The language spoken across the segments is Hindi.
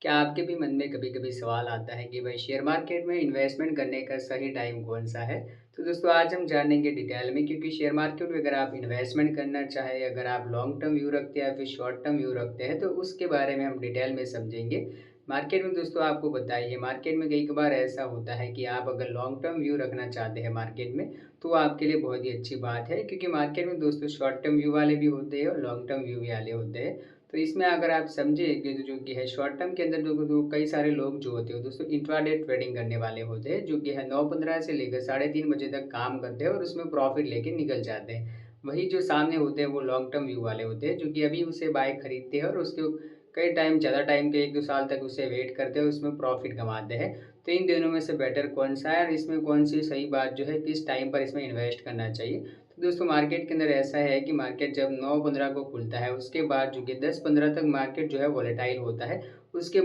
क्या आपके भी मन में कभी-कभी सवाल आता है कि भाई शेयर मार्केट में इन्वेस्टमेंट करने का सही टाइम कौन-सा है? तो दोस्तों आज हम जानेंगे डिटेल में क्योंकि शेयर मार्केट में अगर आप इन्वेस्टमेंट करना चाहें, अगर आप लॉन्ग टर्म व्यू रखते हैं या फिर शॉर्ट टर्म व्यू रखते हैं, तो उसके बारे में हम डिटेल में समझेंगे। मार्केट में दोस्तों आपको बताइए मार्केट में कई कभार ऐसा होता है कि आप अगर लॉन्ग टर्म व्यू रखना चाहते हैं मार्केट में, तो आपके लिए बहुत ही अच्छी बात है क्योंकि मार्केट में दोस्तों शॉर्ट टर्म व्यू वाले भी होते हैं और लॉन्ग टर्म व्यू वाले होते हैं। तो इसमें अगर आप समझे कि जो कि है शॉर्ट टर्म के अंदर जो कई सारे लोग जो होते हैं दोस्तों इंट्राडे ट्रेडिंग करने वाले होते हैं जो कि है 9:15 से लेकर साढ़े 3 बजे तक काम करते हैं और उसमें प्रॉफिट लेके निकल जाते हैं। वही जो सामने होते हैं वो लॉन्ग टर्म व्यू वाले होते हैं जो कि अभी उसे बाय खरीदते हैं और उसके कई टाइम ज़्यादा टाइम के 1-2 साल तक उसे वेट करते हैं उसमें प्रॉफिट कमाते हैं। तो इन दोनों में से बेटर कौन-सा है और इसमें कौन-सी सही बात जो है किस टाइम पर इसमें इन्वेस्ट करना चाहिए? तो दोस्तों मार्केट के अंदर ऐसा है कि मार्केट जब 9:15 को खुलता है उसके बाद जो कि 10:15 तक मार्केट जो है वोलेटाइल होता है। उसके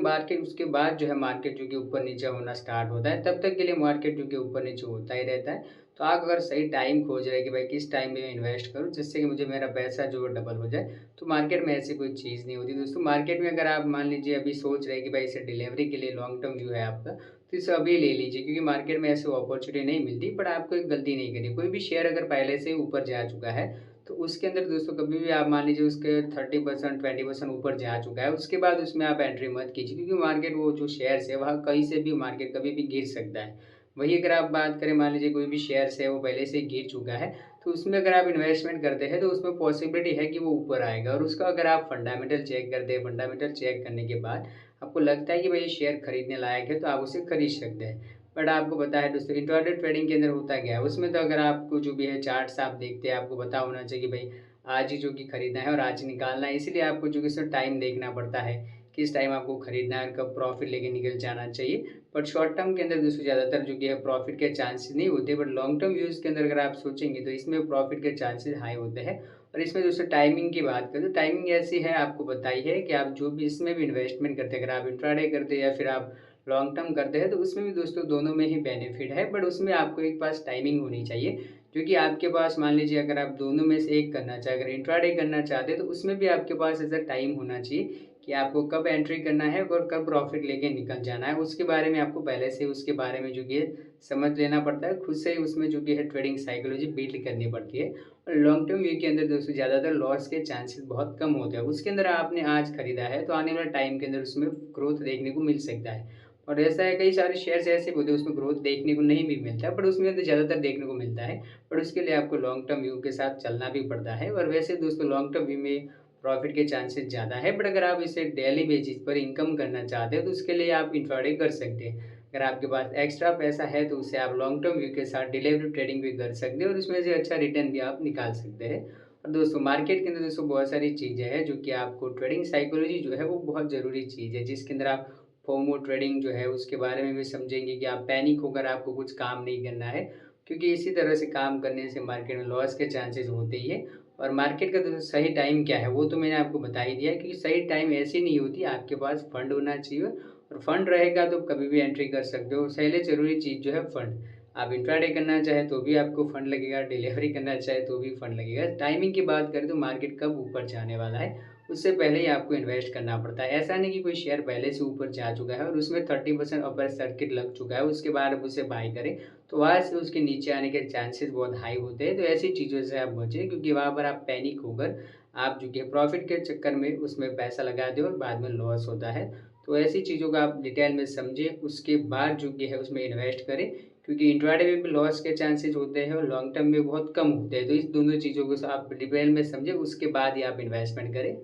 बाद जो है मार्केट जो कि ऊपर-नीचे होना स्टार्ट होता है, तब तक के लिए मार्केट जो कि ऊपर-नीचे होता ही रहता है। तो आप अगर सही टाइम खोज रहे हैं कि भाई किस टाइम में मैं इन्वेस्ट करूँ जिससे कि मुझे मेरा पैसा जो है डबल हो जाए, तो मार्केट में ऐसी कोई चीज़ नहीं होती। दोस्तों मार्केट में अगर आप मान लीजिए अभी सोच रहे हैं कि भाई इसे डिलीवरी के लिए लॉन्ग टर्म व्यू है आपका, तो इसे अभी ले लीजिए क्योंकि मार्केट में ऐसी अपॉर्चुनिटी नहीं मिलती। बट आपको एक गलती नहीं करनी, कोई भी शेयर अगर पहले से ही ऊपर जा चुका है, तो उसके अंदर दोस्तों कभी भी आप मान लीजिए उसके 30% 20% ऊपर जा चुका है, उसके बाद उसमें आप एंट्री मत कीजिए क्योंकि मार्केट वो जो शेयर्स है वहाँ कहीं से भी मार्केट कभी भी गिर सकता है। वही अगर आप बात करें मान लीजिए कोई भी शेयर्स है वो पहले से ही गिर चुका है, तो उसमें अगर आप इन्वेस्टमेंट करते हैं तो उसमें पॉसिबिलिटी है कि वो ऊपर आएगा और उसका अगर आप फंडामेंटल चेक करते हैं, फंडामेंटल चेक करने के बाद आपको लगता है कि भाई ये शेयर खरीदने लायक है तो आप उसे खरीद सकते हैं। बट आपको पता है दोस्तों इंट्राडे ट्रेडिंग के अंदर होता क्या है, उसमें तो अगर आपको जो भी है चार्ट्स आप देखते हैं, आपको पता होना चाहिए कि भाई आज ही जो कि खरीदना है और आज ही निकालना है, इसीलिए आपको जो कि सर टाइम देखना पड़ता है, किस टाइम आपको खरीदना है और कब प्रॉफिट लेके निकल जाना चाहिए। बट शॉर्ट टर्म के अंदर दोस्तों ज़्यादातर जो कि है प्रॉफिट के चांसेस नहीं होते, बट लॉन्ग टर्म व्यूज़ के अंदर अगर आप सोचेंगे तो इसमें प्रॉफिट के चांसेस हाई होते हैं। और इसमें दोस्तों टाइमिंग की बात करें तो टाइमिंग ऐसी है आपको बताई है कि आप जो भी इसमें भी इन्वेस्टमेंट करते हैं, अगर आप इंट्राडे करते हैं या फिर आप लॉन्ग टर्म करते हैं, तो उसमें भी दोस्तों दोनों में ही बेनिफिट है। बट उसमें आपको एक पास टाइमिंग होनी चाहिए, क्योंकि आपके पास मान लीजिए अगर आप दोनों में से एक करना चाहें, अगर इंट्राडे करना चाहते हैं तो उसमें भी आपके पास ऐसा टाइम होना चाहिए कि आपको कब एंट्री करना है और कब प्रॉफिट लेके निकल जाना है। उसके बारे में आपको पहले से उसके बारे में जो कि है समझ लेना पड़ता है, खुद से ही उसमें जो कि है ट्रेडिंग साइकोलॉजी बिल्ड करनी पड़ती है। और लॉन्ग टर्म व्यू के अंदर दोस्तों ज़्यादातर लॉस के चांसेस बहुत कम होते हैं। उसके अंदर आपने आज खरीदा है तो आने वाले टाइम के अंदर उसमें ग्रोथ देखने को मिल सकता है। और ऐसा है कई सारे शेयर्स ऐसे होते हैं उसमें ग्रोथ देखने को नहीं भी मिलता है, बट उसमें तो ज़्यादातर देखने को मिलता है। पर उसके लिए आपको लॉन्ग टर्म व्यू के साथ चलना भी पड़ता है और वैसे दोस्तों लॉन्ग टर्म व्यू में प्रॉफिट के चांसेस ज़्यादा है। बट अगर आप इसे डेली बेसिस पर इनकम करना चाहते हैं तो उसके लिए आप इंट्राडे कर सकते हैं। अगर आपके पास एक्स्ट्रा पैसा है तो उसे आप लॉन्ग टर्म व्यू के साथ डिलीवरी ट्रेडिंग भी कर सकते हैं और उसमें से अच्छा रिटर्न भी आप निकाल सकते हैं। और दोस्तों मार्केट के अंदर दोस्तों बहुत सारी चीज़ें हैं जो कि आपको ट्रेडिंग साइकोलॉजी जो है वो बहुत ज़रूरी चीज़ है, जिसके अंदर आप फोमो ट्रेडिंग जो है उसके बारे में भी समझेंगे कि आप पैनिक होकर आपको कुछ काम नहीं करना है, क्योंकि इसी तरह से काम करने से मार्केट में लॉस के चांसेस होते ही है। और मार्केट का तो सही टाइम क्या है वो तो मैंने आपको बता ही दिया है, क्योंकि सही टाइम ऐसी नहीं होती, आपके पास फंड होना चाहिए और फंड रहेगा तो कभी भी एंट्री कर सकते हो। पहले ज़रूरी चीज़ जो है फंड, आप इंट्राडे करना चाहें तो भी आपको फंड लगेगा, डिलीवरी करना चाहे तो भी फंड लगेगा। टाइमिंग की बात करें तो मार्केट कब ऊपर जाने वाला है उससे पहले ही आपको इन्वेस्ट करना पड़ता है। ऐसा नहीं कि कोई शेयर पहले से ऊपर जा चुका है और उसमें 30% अपर सर्किट लग चुका है, उसके बाद आप उसे बाय करें, तो वहाँ से उसके नीचे आने के चांसेस बहुत हाई होते हैं। तो ऐसी चीज़ों से आप बचें, क्योंकि वहाँ पर आप पैनिक होकर आप जो कि प्रॉफिट के चक्कर में उसमें पैसा लगा दें और बाद में लॉस होता है। तो ऐसी चीज़ों का आप डिटेल में समझें, उसके बाद जो कि है उसमें इन्वेस्ट करें, क्योंकि इंट्राडे में भी लॉस के चांसेस होते हैं और लॉन्ग टर्म में बहुत कम होते हैं। तो इस दोनों चीज़ों को आप डिटेल में समझें, उसके बाद ही आप इन्वेस्टमेंट करें।